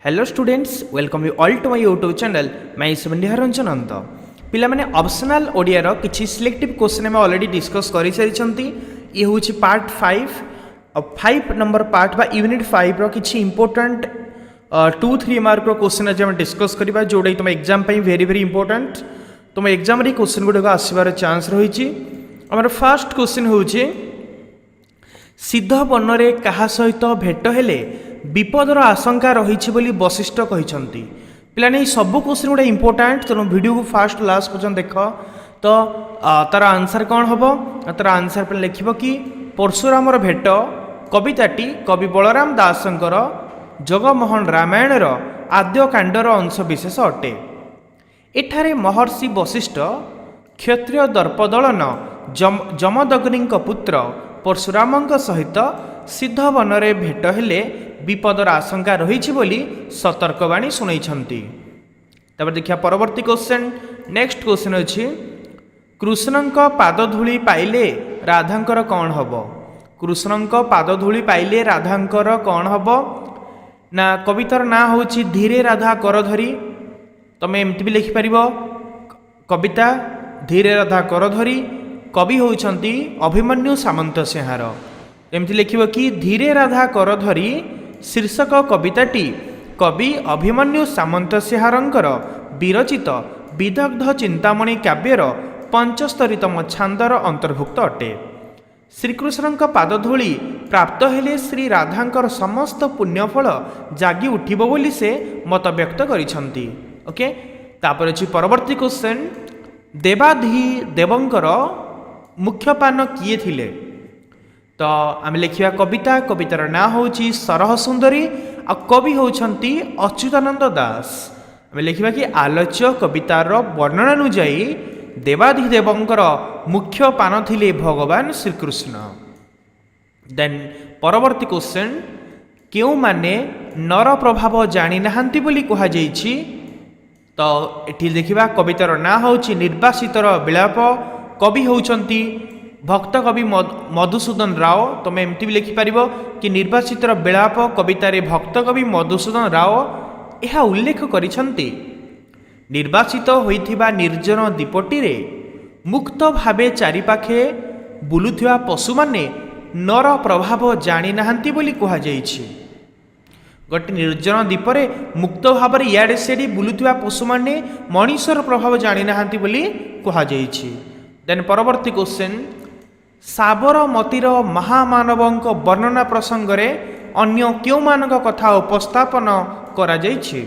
Hello students welcome you all to my YouTube channel मैं निहारंजन अंत पिला माने ऑप्शनल ओडिया किसी सिलेक्टिव क्वेश्चन में ऑलरेडी डिस्कस कर सारी ये हूँ पार्ट 5 और 5 नंबर पार्ट बा यूनिट 5 रो किसी इंपोर्टेंट 2-3 मार्क क्वेश्चन आज हम डिस्कस करबा जोड़ा तुम एग्जाम वेरी वेरी इंपोर्टेंट तुम एग्जाम रे क्वेश्चन गुड़ाक आसबार चांस रही आमर फर्स्ट क्वेश्चन हूँ सिद्ध बनरे क्या सहित भेट हेले विपदर आशंका रही बोली वशिष्ठ कहते पिलाने सबू क्वेश्चन गुड़ा इंपोर्टेंट तेणु वीडियो को फास्ट लास्ट पर्यटन देख तो तार आंसर कौन हम तार आंसर पे लिख कि परशुरामर भेट कविताटी कवि बलराम दासंकर जगमोहन रामायण आद्य कांडर अंश विशेष अटे। एठारे महर्षि वशिष्ठ क्षत्रिय दर्पदलन जमदग्नि पुत्र परशुराम सहित सिद्ध बनरे भेट हेले विपदर आशंका रही बोली सतर्कवाणी शुणाई। देखिए परवर्ती क्वेश्चन नेक्स्ट क्वेश्चन अच्छी कृष्णक पादधूली पाइले राधांकर कौन हम कृष्णक पादधूली पाइले राधांकर कौन हम ना कवितार ना हूँ धीरे राधा कर धरी तमें एमती भी लिखिपर कविता धीरे राधा कर धरी कवि होउछंती अभिमन्यु सामंत सिंहार एमती लिख कि धीरे राधा कर धरी शीर्षक कविताटी कवि अभिमन्यु सामंत सिंहारंकर विरचित विदग्ध चिंतामणि काव्यर 75तम छांदर अंतर्भुक्त अटे। श्रीकृष्ण पादधूली प्राप्त हेले श्री राधांकर समस्त पुण्यफल जागी उठिबो बोली से मत व्यक्त करिसंती। ओके तापर अछि परवर्ती क्वेश्चन देवाधि देवंकर मुख्य पान किए थिले तो आम लिखा कविता कवितार ना हूँ सरह सुंदरी आ कवि होती अच्युतानंद दास आम लिखा कि आलोच्य कवितार वर्णना अनुजाई देवाधिदेवंकर मुख्य पान थिले भगवान श्रीकृष्ण। देन परवर्ती क्वेश्चन क्यों माने नर प्रभाव जानी नाहांती बोली कहा जाइछि तो एठी देखिबा कवितार ना हूँ निर्वासितर विलाप कवि होउछंती भक्त कवि मधुसूदन राव तुम एमती भी लिखिपर कि निर्वाचित विलाप कवितार भक्त कवि मधुसूदन राव यह उल्लेख करिसंती निर्वाचित होइथिबा निर्जन दीपटी रे मुक्त भावे चारिपाखे बुलुथिबा पशु माने नर प्रभाव जानी नाहांती बोली कहा जाइछि। गोटे निर्जन दीपरे मुक्त भाव इयाडे सियाडे बुलुथिबा पशु माने मनीषर प्रभाव जानी नाहांती बोली कहा जाइछि। देन परवर्ती क्वेश्चन साबरमतीर महामानवंक वर्णना प्रसंगरे अन्य क्यों मानक कथा उपस्थापन करा जाइछि।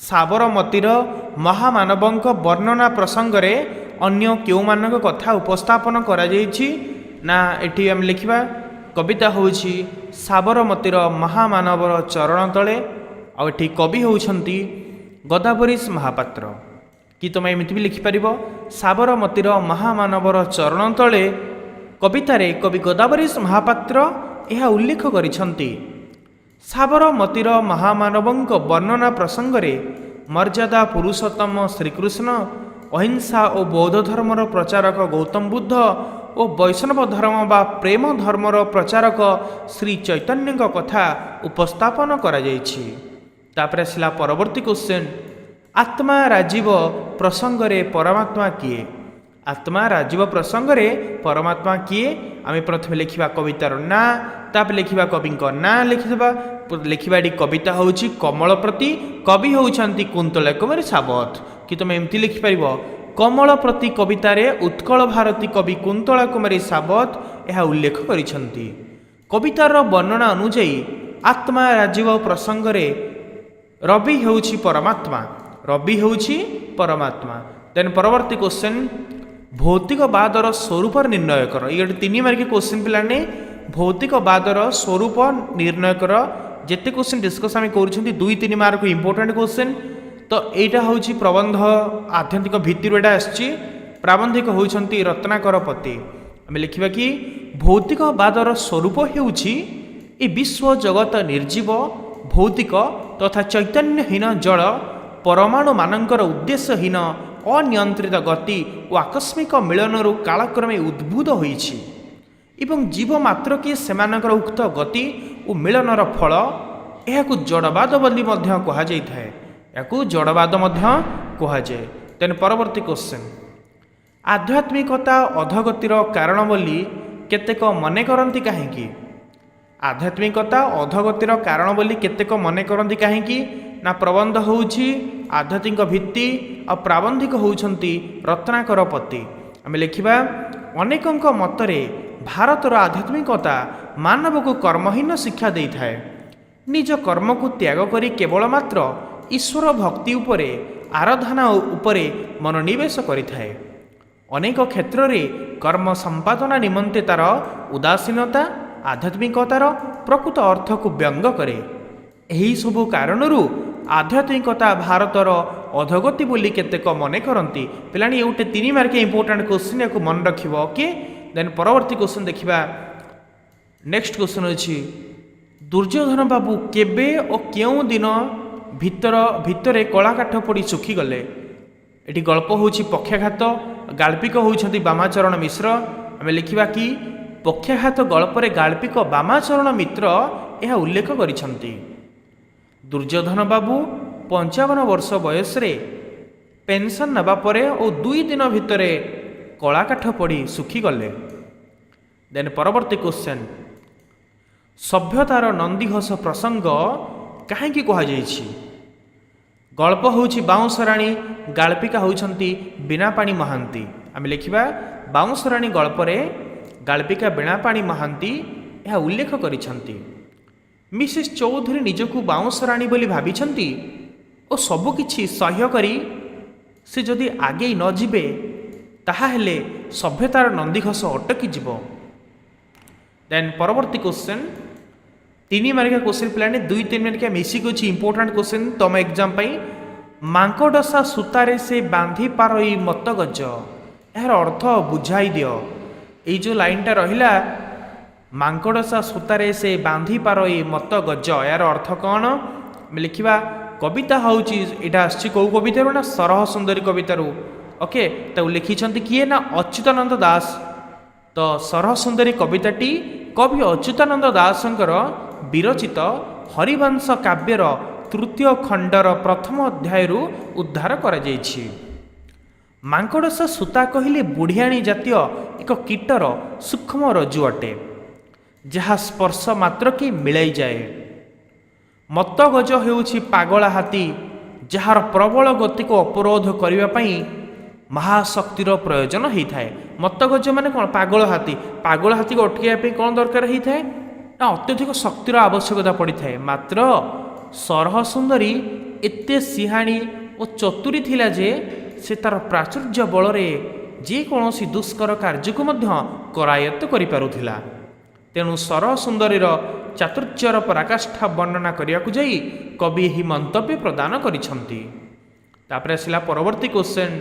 साबरमतीर महामानवंक वर्णना प्रसंगरे अन्य क्यों मानक कथा उपस्थापन करा जाइछि ना एठी हम लिखिबा कविता होउछि साबरमतीर महामानवर चरण तले आ एठी कवि होउछंती गदावरीश महापात्र कि तुम एमती भी लिखिपर साबरमतीर महामानवर चरण तले कवितार कवि गदावरीश महापात्र यह उल्लेख करिसंती साबरमतीर महामानवंक वर्णना प्रसंगरे मर्यादा पुरुषोत्तम श्रीकृष्ण अहिंसा और बौद्ध धर्मर प्रचारक गौतम बुद्ध और वैष्णव धर्म बा प्रेम धर्मर प्रचारक श्री चैतन्य कथा उपस्थापन करा जाइछि। तापर आसला परवर्ती क्वेश्चन आत्मा राजीव प्रसंगरे परमात्मा किए आत्मा राजीव प्रसंगरे परमात्मा किए आम प्रथम लिखा कवितार ना ताप लिखा कवि ना लिखिदेबा लिखा कविता हूँ कमलप्रति कवि होउछंती कुंतला कुमारी सावत कि तुम एमती लिखिपर कमलप्रति कवितार उत्कल भारती कवि कुंतला कुमारी सावत यह उल्लेख करिसंती। कवितार वर्णना अनुजाई आत्मा राजीव प्रसंगरे रवि होउछि परमात्मा रवि होउछि परमात्मा। देन परवर्ती क्वेश्चन भौतिकवादर स्वरूप निर्णय कर ये 3 मार्क क्वेश्चन पिलाने भौतिकवादर स्वरूप निर्णय कर जिते क्वेश्चन डिस्कस आम कर 2-3 मार्क इंपोर्टेंट क्वेश्चन तो यहाँ हूँ प्रबंध आध्यंतिक भित्तिर एटा आसछि प्राबंधिक होउछंती रत्नाकर पति आम लिखा कि भौतिकवादर स्वरूप हेउछि ए विश्व जगत निर्जीव भौतिक तथा चैतन्यहीन जल परमाणु मानकर उद्देश्यहीन अनियंत्रित गति और आकस्मिक मिलनरू कालक्रमे उद्भूत होइछि एवं जीव मात्र के सेमानकर उक्त गति और मिलनर फल ଏହାକୁ ଜଡ଼ବାଦ ବୋଲି ମଧ୍ୟ କୁହାଯାଇଥାଏ। ଏହାକୁ ଜଡ଼ବାଦ ମଧ୍ୟ କୁହାଯାଏ। ଦେନ୍ ପରବର୍ତ୍ତୀ କ୍ୱେଶ୍ଚନ୍, ଆଧ୍ୟାତ୍ମିକତା ଅଧଗତିର କାରଣ ବୋଲି କେତେକ ମନେ କରନ୍ତି କାହିଁକି? ଆଧ୍ୟାତ୍ମିକତା ଅଧଗତିର କାରଣ ବୋଲି କେତେକ ମନେ କରନ୍ତି କାହିଁକି? ନା ପ୍ରବନ୍ଧ ହେଉଛି ଆଧ୍ୟାତ୍ମିକ ଭିତ୍ତି ଆଉ ପ୍ରାବନ୍ଧିକ ହେଉଛନ୍ତି ରତ୍ନାକର ପତି। ଆମେ ଲେଖିବା, ଅନେକଙ୍କ ମତରେ ଭାରତର ଆଧ୍ୟାତ୍ମିକତା ମାନବକୁ କର୍ମହୀନ ଶିକ୍ଷା ଦେଇଥାଏ। ନିଜ କର୍ମକୁ ତ୍ୟାଗ କରି କେବଳ ମାତ୍ର ଈଶ୍ୱର ଭକ୍ତି ଉପରେ, ଆରାଧନା ଉପରେ ମନୋନିବେଶ କରିଥାଏ। ଅନେକ କ୍ଷେତ୍ରରେ କର୍ମ ସମ୍ପାଦନା ନିମନ୍ତେ ତାର ଉଦାସୀନତା ଆଧ୍ୟାତ୍ମିକତାର ପ୍ରକୃତ ଅର୍ଥକୁ ବ୍ୟଙ୍ଗ କରେ। ଏହିସବୁ କାରଣରୁ ଆଧ୍ୟାତ୍ମିକତା ଭାରତର ଅଧଗତି ବୋଲି କେତେକ ମନେ କରନ୍ତି। ପିଲାଣି ଏ ଗୋଟେ 3 ମାର୍କିଆ ଇମ୍ପୋର୍ଟାଣ୍ଟ କ୍ୱେଶ୍ଚିନ୍, ୟାକୁ ମନେ ରଖିବ। ଓକେ, ଦେନ୍ ପରବର୍ତ୍ତୀ କ୍ୱେଶ୍ଚିନ୍ ଦେଖିବା। ନେକ୍ସଟ କ୍ୱେଶ୍ଚିନ୍ ଅଛି, ଦୁର୍ଯ୍ୟୋଧନ ବାବୁ କେବେ ଓ କେଉଁ ଦିନ ଭିତରେ କଳାକାଠ ପଡ଼ି ଶୁଖିଗଲେ? ଏଠି ଗଳ୍ପ ହେଉଛି ପକ୍ଷାଘାତ, ଗାଳ୍ପିକ ହେଉଛନ୍ତି ବାମାଚରଣ ମିଶ୍ର। ଆମେ ଲେଖିବା କି ପକ୍ଷାଘାତ ଗଳ୍ପରେ ଗାଳ୍ପିକ ବାମାଚରଣ ମିତ୍ର ଏହା ଉଲ୍ଲେଖ କରିଛନ୍ତି। ଦୁର୍ଯ୍ୟୋଧନ ବାବୁ 55 ବର୍ଷ ବୟସରେ ପେନ୍ସନ୍ ନେବା ପରେ ଓ 2 ଦିନ ଭିତରେ କଳାକାଠ ପଡ଼ି ଶୁଖିଗଲେ। ଦେନ୍ ପରବର୍ତ୍ତୀ କ୍ୱେଶ୍ଚନ୍, ସଭ୍ୟତାର ନନ୍ଦିଘୋଷ ପ୍ରସଙ୍ଗ କାହିଁକି କୁହାଯାଇଛି? ଗଳ୍ପ ହେଉଛି ବାଉଁଶରାଣୀ, ଗାଳ୍ପିକା ହେଉଛନ୍ତି ବୀଣାପାଣି ମହାନ୍ତି। ଆମେ ଲେଖିବା, ବାଉଁଶରାଣୀ ଗଳ୍ପରେ ଗାଳ୍ପିକା ବୀଣାପାଣି ମହାନ୍ତି ଏହା ଉଲ୍ଲେଖ କରିଛନ୍ତି। ମିସେସ୍ ଚୌଧୁରୀ ନିଜକୁ ବାଉଁଶରାଣୀ ବୋଲି ଭାବିଛନ୍ତି ଓ ସବୁକିଛି ସହ୍ୟ କରି ସେ ଯଦି ଆଗେଇ ନ ଯିବେ ତାହାହେଲେ ସଭ୍ୟତାର ନନ୍ଦିଘୋଷ ଅଟକିଯିବ। ଦେନ୍ ପରବର୍ତ୍ତୀ କ୍ୱେଶ୍ଚନ୍, 3 ମାର୍କିଆ କ୍ୱେଶ୍ଚିନ୍ ପିଲାମାନେ 2-3 ମାର୍କିଆ ମିଶିକି ଅଛି ଇମ୍ପୋର୍ଟାଣ୍ଟ କ୍ୱେଶ୍ଚିନ୍ ତମ ଏକ୍ଜାମ୍ ପାଇଁ। ମାଙ୍କଡ଼ସା ସୂତାରେ ସେ ବାନ୍ଧି ପାରଇ ମତ ଗଜ, ଏହାର ଅର୍ଥ ବୁଝାଇ ଦିଅ। ଏଇ ଯେଉଁ ଲାଇନ୍ଟା ରହିଲା, ମାଙ୍କଡ଼ସା ସୂତାରେ ସେ ବାନ୍ଧି ପାରଇ ମତ ଗଜ, ଏହାର ଅର୍ଥ କ'ଣ? ଆମେ ଲେଖିବା, କବିତା ହେଉଛି, ଏଇଟା ଆସିଛି କେଉଁ କବିତାରୁ? ନା ସରହ ସୁନ୍ଦରୀ କବିତାରୁ। ଓକେ, ତାକୁ ଲେଖିଛନ୍ତି କିଏ? ନା ଅଚ୍ୟୁତାନନ୍ଦ ଦାସ। ତ ସରହ ସୁନ୍ଦରୀ କବିତାଟି କବି ଅଚ୍ୟୁତାନନ୍ଦ ଦାସଙ୍କର ବିରଚିତ ହରିବଂଶ କାବ୍ୟର 3ୟ ଖଣ୍ଡର 1ମ ଅଧ୍ୟାୟରୁ ଉଦ୍ଧାର କରାଯାଇଛି। ମାଙ୍କଡ଼ସା ସୂତା କହିଲେ ବୁଢ଼ିଆଣୀ ଜାତୀୟ ଏକ କୀଟର ସୂକ୍ଷ୍ମ ରଜ୍ଜୁ ଅଟେ, ଯାହା ସ୍ପର୍ଶ ମାତ୍ରକେ ମିଳାଇଯାଏ। ମତ୍ତଗଜ ହେଉଛି ପାଗଳା ହାତୀ, ଯାହାର ପ୍ରବଳ ଗତିକୁ ଅବରୋଧ କରିବା ପାଇଁ ମହାଶକ୍ତିର ପ୍ରୟୋଜନ ହୋଇଥାଏ। ମତ୍ତଗଜ ମାନେ କ'ଣ? ପାଗଳ ହାତୀ। ପାଗଳ ହାତୀକୁ ଅଟକାଇବା ପାଇଁ କ'ଣ ଦରକାର ହୋଇଥାଏ? ନା ଅତ୍ୟଧିକ ଶକ୍ତିର ଆବଶ୍ୟକତା ପଡ଼ିଥାଏ। ମାତ୍ର ସରହ ସୁନ୍ଦରୀ ଏତେ ସିହାଣୀ ଓ ଚତୁରୀ ଥିଲା ଯେ ସେ ତାର ପ୍ରାଚୁର୍ଯ୍ୟ ବଳରେ ଯେକୌଣସି ଦୁଷ୍କର କାର୍ଯ୍ୟକୁ ମଧ୍ୟ କରାୟତ୍ତ କରିପାରୁଥିଲା। ତେଣୁ ସରହ ସୁନ୍ଦରୀର ଚାତୁର୍ଯ୍ୟର ପରାକାଷ୍ଠା ବର୍ଣ୍ଣନା କରିବାକୁ ଯାଇ କବି ଏହି ମନ୍ତବ୍ୟ ପ୍ରଦାନ କରିଛନ୍ତି। ତାପରେ ଆସିଲା ପରବର୍ତ୍ତୀ କ୍ୱେଶ୍ଚନ୍,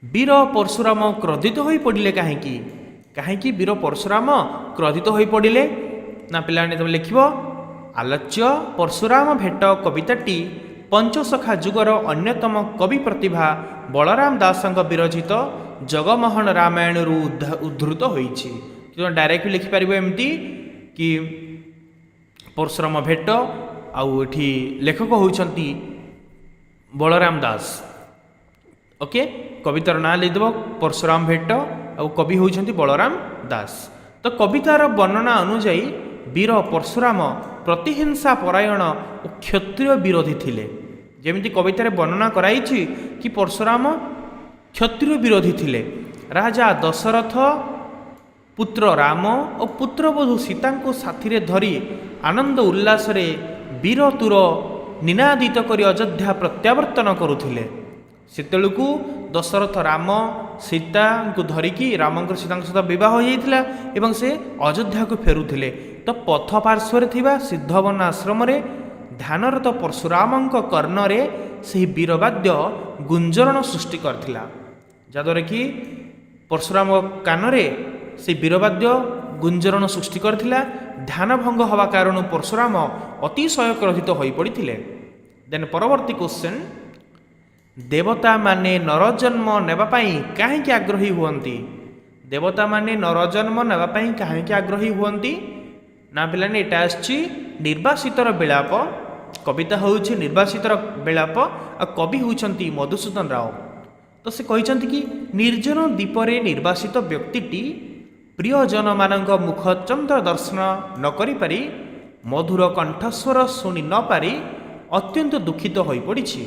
ବୀର ପରଶୁରାମ କ୍ରୋଧିତ ହୋଇ ପଡ଼ିଲେ କାହିଁକି? କାହିଁକି ବୀର ପରଶୁରାମ କ୍ରୋଧିତ ହୋଇ ପଡ଼ିଲେ? ନା ପିଲାମାନେ ତମେ ଲେଖିବ, ଆଲୋଚ୍ୟ ପରଶୁରାମ ଭେଟ କବିତାଟି ପଞ୍ଚସଖା ଯୁଗର ଅନ୍ୟତମ କବି ପ୍ରତିଭା ବଳରାମ ଦାସଙ୍କ ବିରଚିତ ଜଗମୋହନ ରାମାୟଣରୁ ଉଦ୍ଧୃତ ହୋଇଛି। ଡାଇରେକ୍ଟ ଲେଖିପାରିବ ଏମିତି କି ପରଶୁରାମ ଭେଟ, ଆଉ ଏଠି ଲେଖକ ହେଉଛନ୍ତି ବଳରାମ ଦାସ। ଓକେ, କବିତାର ନାଁ ଦେଇଦେବ ପରଶୁରାମ ଭେଟ, ଆଉ କବି ହେଉଛନ୍ତି ବଳରାମ ଦାସ। ତ କବିତାର ବର୍ଣ୍ଣନା ଅନୁଯାୟୀ ବୀର ପରଶୁରାମ ପ୍ରତିହିଂସା ପରାୟଣ ଓ କ୍ଷତ୍ରିୟ ବିରୋଧୀ ଥିଲେ। ଯେମିତି କବିତାରେ ବର୍ଣ୍ଣନା କରାଯାଇଛି କି ପରଶୁରାମ କ୍ଷତ୍ରିୟ ବିରୋଧୀ ଥିଲେ। ରାଜା ଦଶରଥ ପୁତ୍ର ରାମ ଓ ପୁତ୍ରବଧୂ ସୀତାଙ୍କୁ ସାଥିରେ ଧରି ଆନନ୍ଦ ଉଲ୍ଲାସରେ ବୀର ତୁର ନିନାଦିତ କରି ଅଯୋଧ୍ୟା ପ୍ରତ୍ୟାବର୍ତ୍ତନ କରୁଥିଲେ। ସେତେବେଳକୁ ଦଶରଥ ରାମ ସୀତାଙ୍କୁ ଧରିକି ରାମଙ୍କର ସୀତାଙ୍କ ସହିତ ବିବାହ ହୋଇଯାଇଥିଲା ଏବଂ ସେ ଅଯୋଧ୍ୟାକୁ ଫେରୁଥିଲେ। ତ ପଥ ପାର୍ଶ୍ୱରେ ଥିବା ସିଦ୍ଧବନ ଆଶ୍ରମରେ ଧ୍ୟାନରତ ପରଶୁରାମଙ୍କ କର୍ଣ୍ଣରେ ସେହି ବୀରବାଦ୍ୟ ଗୁଞ୍ଜରଣ ସୃଷ୍ଟି କରିଥିଲା, ଯାହାଦ୍ୱାରା କି ପରଶୁରାମ କାନରେ ସେହି ବୀରବାଦ୍ୟ ଗୁଞ୍ଜରଣ ସୃଷ୍ଟି କରିଥିଲା। ଧ୍ୟାନ ଭଙ୍ଗ ହେବା କାରଣରୁ ପରଶୁରାମ ଅତିଶୟ କ୍ରୋଧିତ ହୋଇପଡ଼ିଥିଲେ। ଦେନ୍ ପରବର୍ତ୍ତୀ କ୍ୱେଶ୍ଚନ୍, ଦେବତାମାନେ ନରଜନ୍ମ ନେବା ପାଇଁ କାହିଁକି ଆଗ୍ରହୀ ହୁଅନ୍ତି? ଦେବତାମାନେ ନରଜନ୍ମ ନେବା ପାଇଁ କାହିଁକି ଆଗ୍ରହୀ ହୁଅନ୍ତି? ନା ପିଲାମାନେ ଏଇଟା ଆସିଛି ନିର୍ବାସିତର ବିଳାପ, କବିତା ହେଉଛି ନିର୍ବାସିତର ବିଳାପ ଆଉ କବି ହେଉଛନ୍ତି ମଧୁସୂଦନ ରାଓ। ତ ସେ କହିଛନ୍ତି କି ନିର୍ଜନ ଦ୍ୱୀପରେ ନିର୍ବାସିତ ବ୍ୟକ୍ତିଟି ପ୍ରିୟଜନମାନଙ୍କ ମୁଖଚନ୍ଦ୍ର ଦର୍ଶନ ନ କରିପାରି ମଧୁର କଣ୍ଠସ୍ୱର ଶୁଣି ନ ପାରି ଅତ୍ୟନ୍ତ ଦୁଃଖିତ ହୋଇପଡ଼ିଛି।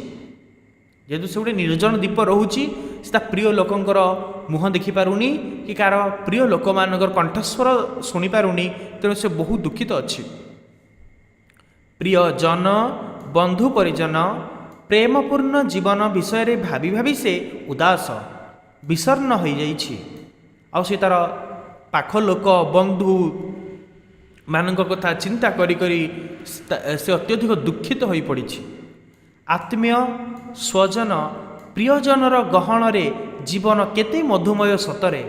ଯେହେତୁ ସେ ଗୋଟେ ନିର୍ଜନ ଦ୍ୱୀପ ରହୁଛି, ସେ ତା ପ୍ରିୟ ଲୋକଙ୍କର ମୁହଁ ଦେଖିପାରୁନି କି କାହାର ପ୍ରିୟ ଲୋକମାନଙ୍କର କଣ୍ଠସ୍ୱର ଶୁଣିପାରୁନି, ତେଣୁ ସେ ବହୁତ ଦୁଃଖିତ ଅଛି। ପ୍ରିୟଜନ ବନ୍ଧୁ ପରିଜନ ପ୍ରେମପୂର୍ଣ୍ଣ ଜୀବନ ବିଷୟରେ ଭାବି ଭାବି ସେ ଉଦାସ ବିଷର୍ଣ୍ଣ ହୋଇଯାଇଛି। ଆଉ ସେ ତାର ପାଖ ଲୋକ ବନ୍ଧୁ ମାନଙ୍କ କଥା ଚିନ୍ତା କରି କରି ସେ ଅତ୍ୟଧିକ ଦୁଃଖିତ ହୋଇପଡ଼ିଛି। ଆତ୍ମୀୟ ସ୍ୱଜନ ପ୍ରିୟଜନର ଗହଣରେ ଜୀବନ କେତେ ମଧୁମୟ ସତରେ।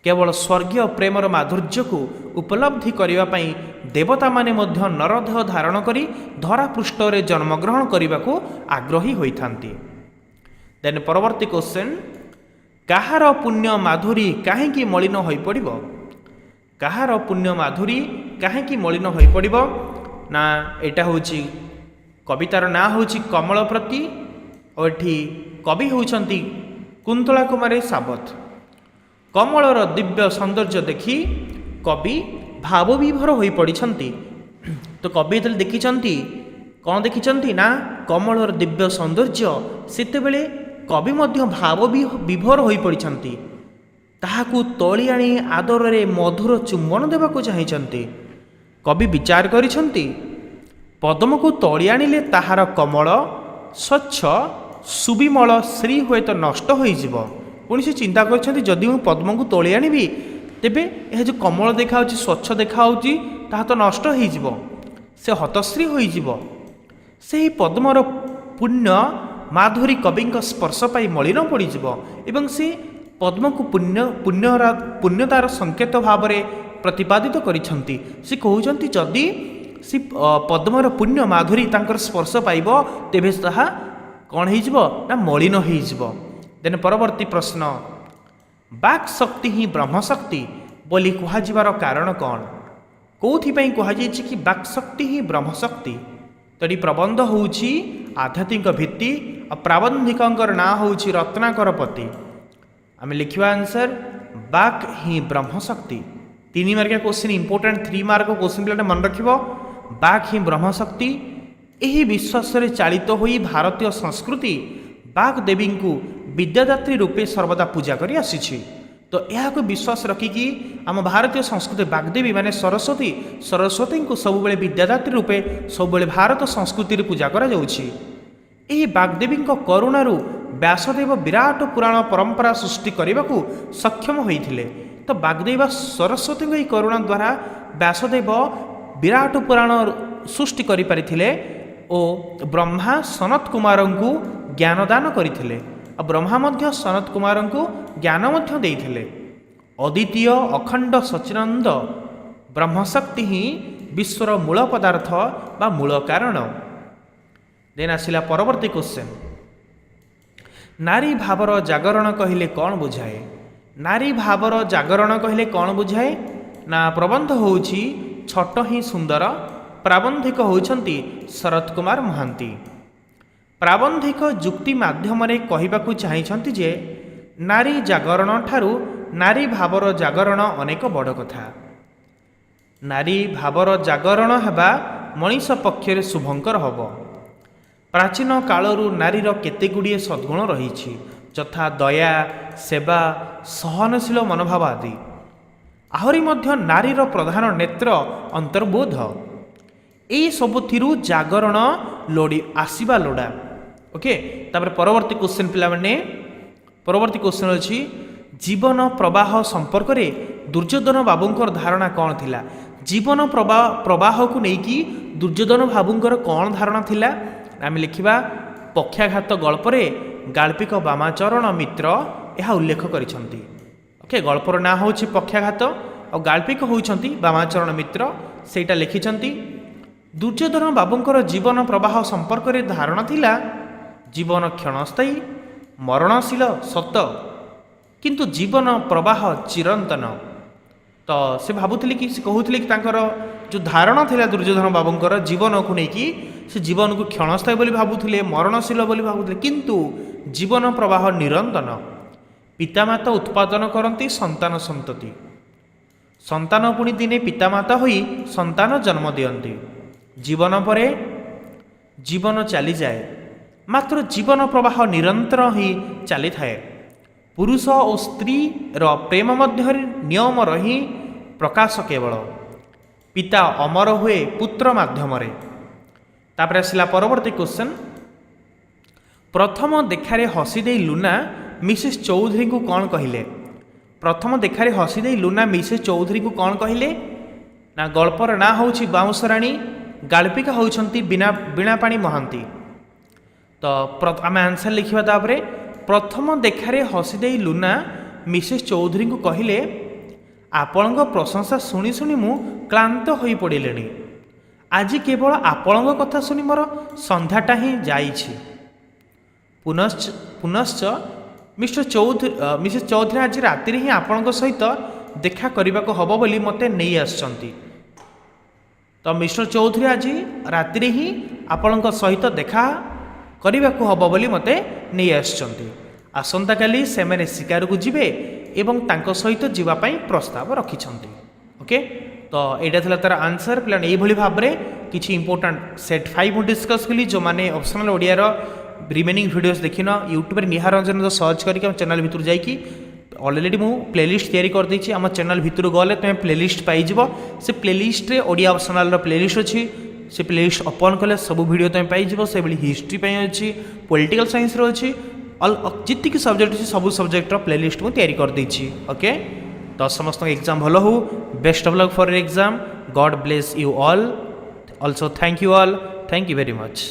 କେବଳ ସ୍ୱର୍ଗୀୟ ପ୍ରେମର ମାଧୁର୍ଯ୍ୟକୁ ଉପଲବ୍ଧି କରିବା ପାଇଁ ଦେବତାମାନେ ମଧ୍ୟ ନରଦେହ ଧାରଣ କରି ଧରାପୃଷ୍ଠରେ ଜନ୍ମଗ୍ରହଣ କରିବାକୁ ଆଗ୍ରହୀ ହୋଇଥାନ୍ତି। ଦେନ୍ ପରବର୍ତ୍ତୀ କ୍ୱେଶ୍ଚନ୍, କାହାର ପୁଣ୍ୟ ମାଧୁରୀ କାହିଁକି ମଳିନ ହୋଇପଡ଼ିବ? କାହାର ପୁଣ୍ୟ ମାଧୁରୀ କାହିଁକି ମଳିନ ହୋଇପଡ଼ିବ? ନା ଏଇଟା ହେଉଛି କବିତାର ନାଁ ହେଉଛି କମଳପ୍ରତି ଓ ଏଠି କବି ହେଉଛନ୍ତି କୁନ୍ତଳା କୁମାରୀ ସାବତ। କମଳର ଦିବ୍ୟ ସୌନ୍ଦର୍ଯ୍ୟ ଦେଖି କବି ଭାବବିଭୋର ହୋଇପଡ଼ିଛନ୍ତି। ତ କବି ଯେତେବେଳେ ଦେଖିଛନ୍ତି, କ'ଣ ଦେଖିଛନ୍ତି ନା କମଳର ଦିବ୍ୟ ସୌନ୍ଦର୍ଯ୍ୟ, ସେତେବେଳେ କବି ମଧ୍ୟ ଭାବବିଭୋର ହୋଇପଡ଼ିଛନ୍ତି। ତାହାକୁ ତୋଳି ଆଣି ଆଦରରେ ମଧୁର ଚୁମ୍ବନ ଦେବାକୁ ଚାହିଁଛନ୍ତି। କବି ବିଚାର କରିଛନ୍ତି, ପଦ୍ମକୁ ତୋଳି ଆଣିଲେ ତାହାର କମଳ ସ୍ୱଚ୍ଛ ସୁବିମଳ ଶ୍ରୀ ହୁଏତ ନଷ୍ଟ ହୋଇଯିବ। ପୁଣି ସେ ଚିନ୍ତା କରିଛନ୍ତି, ଯଦି ମୁଁ ପଦ୍ମକୁ ତୋଳି ଆଣିବି ତେବେ ଏହା ଯେଉଁ କମଳ ଦେଖାହେଉଛି, ସ୍ୱଚ୍ଛ ଦେଖାହେଉଛି, ତାହା ତ ନଷ୍ଟ ହୋଇଯିବ, ସେ ହତଶ୍ରୀ ହୋଇଯିବ। ସେହି ପଦ୍ମର ପୁଣ୍ୟ ମାଧୁରୀ କବିଙ୍କ ସ୍ପର୍ଶ ପାଇ ମଳିନ ପଡ଼ିଯିବ ଏବଂ ସେ ପଦ୍ମକୁ ପୁଣ୍ୟତାର ସଂକେତ ଭାବରେ ପ୍ରତିପାଦିତ କରିଛନ୍ତି। ସେ କହୁଛନ୍ତି, ଯଦି ସେ ପଦ୍ମର ପୁଣ୍ୟ ମାଧୁରୀ ତାଙ୍କର ସ୍ପର୍ଶ ପାଇବ ତେବେ ତାହା କ'ଣ ହୋଇଯିବ ନା ମଳିନ ହୋଇଯିବ। ଦେନ୍ ପରବର୍ତ୍ତୀ ପ୍ରଶ୍ନ, ବାକ୍ ଶକ୍ତି ହିଁ ବ୍ରହ୍ମଶକ୍ତି ବୋଲି କୁହାଯିବାର କାରଣ କ'ଣ? କେଉଁଥିପାଇଁ କୁହାଯାଇଛି କି ବାକ୍ ଶକ୍ତି ହିଁ ବ୍ରହ୍ମଶକ୍ତି? ତ ଏଠି ପ୍ରବନ୍ଧ ହେଉଛି ଆଧ୍ୟାତ୍ମିକ ଭିତ୍ତି ଆଉ ପ୍ରାବନ୍ଧିକଙ୍କର ନାଁ ହେଉଛି ରତ୍ନାକର ପତି। ଆମେ ଲେଖିବା ଆନ୍ସର ବାକ୍ ହିଁ ବ୍ରହ୍ମଶକ୍ତି। 3 ମାର୍କିଆ କ୍ୱେଶ୍ଚିନ୍, ଇମ୍ପୋର୍ଟାଣ୍ଟ 3 ମାର୍କ କ୍ୱେଶ୍ଚିନ୍ ପିଲାଟା ମନେ ରଖିବ। ବାକ୍ ହିଁ ବ୍ରହ୍ମଶକ୍ତି। ଏହି ବିଶ୍ୱାସରେ ଚାଳିତ ହୋଇ ଭାରତୀୟ ସଂସ୍କୃତି ବାକ୍ ଦେବୀଙ୍କୁ ବିଦ୍ୟାଦାତ୍ରୀ ରୂପେ ସର୍ବଦା ପୂଜା କରି ଆସିଛି। ତ ଏହାକୁ ବିଶ୍ୱାସ ରଖିକି ଆମ ଭାରତୀୟ ସଂସ୍କୃତି ବାଗ୍ଦେବୀ ମାନେ ସରସ୍ୱତୀଙ୍କୁ ସବୁବେଳେ ବିଦ୍ୟାଦାତ୍ରୀ ରୂପେ ସବୁବେଳେ ଭାରତ ସଂସ୍କୃତିରେ ପୂଜା କରାଯାଉଛି। ଏହି ବାଗ୍ଦେବୀଙ୍କ କରୁଣାରୁ ବ୍ୟାସଦେବ ବିରାଟ ପୁରାଣ ପରମ୍ପରା ସୃଷ୍ଟି କରିବାକୁ ସକ୍ଷମ ହୋଇଥିଲେ। ତ ବାଗ୍ଦେବୀ ବା ସରସ୍ୱତୀଙ୍କ ଏହି କରୁଣା ଦ୍ୱାରା ବ୍ୟାସଦେବ ବିରାଟ ପୁରାଣ ସୃଷ୍ଟି କରିପାରିଥିଲେ ଓ ବ୍ରହ୍ମା ସନତ କୁମାରଙ୍କୁ ଜ୍ଞାନ ଦାନ କରିଥିଲେ। ଆଉ ବ୍ରହ୍ମା ମଧ୍ୟ ସନତ କୁମାରଙ୍କୁ ଜ୍ଞାନ ମଧ୍ୟ ଦେଇଥିଲେ। ଅଦ୍ୱିତୀୟ ଅଖଣ୍ଡ ସଚିନନ୍ଦ ବ୍ରହ୍ମଶକ୍ତି ହିଁ ବିଶ୍ୱର ମୂଳ ପଦାର୍ଥ ବା ମୂଳ କାରଣ। ଦେନ୍ ଆସିଲା ପରବର୍ତ୍ତୀ କ୍ୱେଶ୍ଚନ୍, ନାରୀ ଭାବର ଜାଗରଣ କହିଲେ କ'ଣ ବୁଝାଏ? ନାରୀ ଭାବର ଜାଗରଣ କହିଲେ କ'ଣ ବୁଝାଏ? ନା ପ୍ରବନ୍ଧ ହେଉଛି ଛୋଟ ହିଁ ସୁନ୍ଦର। ପ୍ରାବନ୍ଧିକ ହେଉଛନ୍ତି ଶରତ କୁମାର ମହାନ୍ତି। ପ୍ରାବନ୍ଧିକ ଯୁକ୍ତି ମାଧ୍ୟମରେ କହିବାକୁ ଚାହିଁଛନ୍ତି ଯେ ନାରୀ ଜାଗରଣ ଠାରୁ ନାରୀ ଭାବର ଜାଗରଣ ଅନେକ ବଡ଼ କଥା। ନାରୀ ଭାବର ଜାଗରଣ ହେବା ମଣିଷ ପକ୍ଷରେ ଶୁଭଙ୍କର ହେବ। ପ୍ରାଚୀନ କାଳରୁ ନାରୀର କେତେ ଗୁଡ଼ିଏ ସଦ୍ଗୁଣ ରହିଛି, ଯଥା ଦୟା, ସେବା, ସହନଶୀଳ ମନୋଭାବ ଆଦି। ଆହୁରି ମଧ୍ୟ ନାରୀର ପ୍ରଧାନ ନେତ୍ର ଅନ୍ତର୍ବୋଧ। ଏହି ସବୁଥିରୁ ଜାଗରଣ ଆସିବା ଲୋଡ଼ା। ଓକେ, ତାପରେ ପରବର୍ତ୍ତୀ କ୍ୱେଶ୍ଚନ୍ ପିଲାମାନେ, ପରବର୍ତ୍ତୀ କ୍ୱେଶ୍ଚନ୍ ଅଛି ଜୀବନ ପ୍ରବାହ ସମ୍ପର୍କରେ ଦୁର୍ଯ୍ୟୋଧନ ବାବୁଙ୍କର ଧାରଣା କ'ଣ ଥିଲା? ଜୀବନ ପ୍ରବାହକୁ ନେଇକି ଦୁର୍ଯ୍ୟୋଧନ ବାବୁଙ୍କର କ'ଣ ଧାରଣା ଥିଲା? ଆମେ ଲେଖିବା ପକ୍ଷାଘାତ ଗଳ୍ପରେ ଗାଳ୍ପିକ ବାମାଚରଣ ମିତ୍ର ଏହା ଉଲ୍ଲେଖ କରିଛନ୍ତି। ଓକେ, ଗଳ୍ପର ନାଁ ହେଉଛି ପକ୍ଷାଘାତ ଆଉ ଗାଳ୍ପିକ ହେଉଛନ୍ତି ବାମାଚରଣ ମିତ୍ର, ସେଇଟା ଲେଖିଛନ୍ତି। ଦୁର୍ଯ୍ୟୋଧନ ବାବୁଙ୍କର ଜୀବନ ପ୍ରବାହ ସମ୍ପର୍କରେ ଧାରଣା ଥିଲା ଜୀବନ କ୍ଷଣସ୍ଥାୟୀ, ମରଣଶୀଳ ସତ, କିନ୍ତୁ ଜୀବନ ପ୍ରବାହ ଚିରନ୍ତନ। ତ ସେ ଭାବୁଥିଲେ କି, ସେ କହୁଥିଲେ କି ତାଙ୍କର जो धारणा थिला दुर्योधन बाबूंकर जीवन को लेकिन से जीवन को क्षणस्थायी बोली भावुले मरणशील बोली भावुले किंतु जीवन प्रवाह निरंतन पितामाता उत्पादन करती संतान संतति संतान पुणी दिने पितामाता होई संतान जन्म दियंती जीवन परे जीवन चली जाए मात्र जीवन प्रवाह निरंतर ही चली थाए पुरुष और स्त्री रो प्रेम मध्य नियम रही प्रकाश केवल पिता अमर हुए पुत्र माध्यम तापर आसला परवर्ती क्वेश्चन प्रथम देखारे हसीदे लुना मिसेस चौधरी को कौन कहले प्रथम देखारे हसीदे लुना मिसेस चौधरी को कौन कहले ना गल्पर ना हूँ बाउंसराणी गाल्पिका होउछंती बीणापाणी महांती तो आम आंसर लिखा तापर प्रथम देखारे हसीदे लुना मिसेस चौधरी को कहले आपण प्रशंसा शुणी शुणी मु क्लांत हो पड़े आज केवल आपण कथा शुणी मोर संध्याटा ही जाइछि पुनश्च मिसेस चौधरी आज राति ही आपण सहित देखा करने को हम बोली मते नहीं आसचंती तो मिस्टर चौधरी आज राति ही आपण सहित देखा करने को हम बोली मते नहीं आसचंती आसंता काली से मैंने शिकार को जीवे एवं तांको सहित जीवापाई प्रस्ताव रखिछंती ओके तो यहाँ था तार आंसर पे ये भाव में किसी इंपोर्टाट सेट 5 डिस्कस कली जो मैंने ऑप्शनल ओडियार रिमेनिंग वीडियोस देखिन यूट्यूब निहार रंजन जो सर्च करके चैनल भितर जाकि ऑलरेडी मु प्लेलिस्ट तैयारी कर देछि आम चैनल भितर गले तुम प्लेलिस्ट पाइज से प्लेलिस्ट रे ओडिया ऑप्शनल प्लेलिस्ट अच्छी से प्लेलिस्ट ओपन कले सब वीडियो तुम पाइज से भाई हिस्ट्री अच्छी पॉलिटिकल साइंस अच्छी जितकी सब्जेक्ट अच्छी सब सब्जेक्ट प्लेलिस्ट मुझे तैयारी कर देछि ओके तो समस्त एग्जाम भल हो best of luck for exam God bless you all also thank you very much.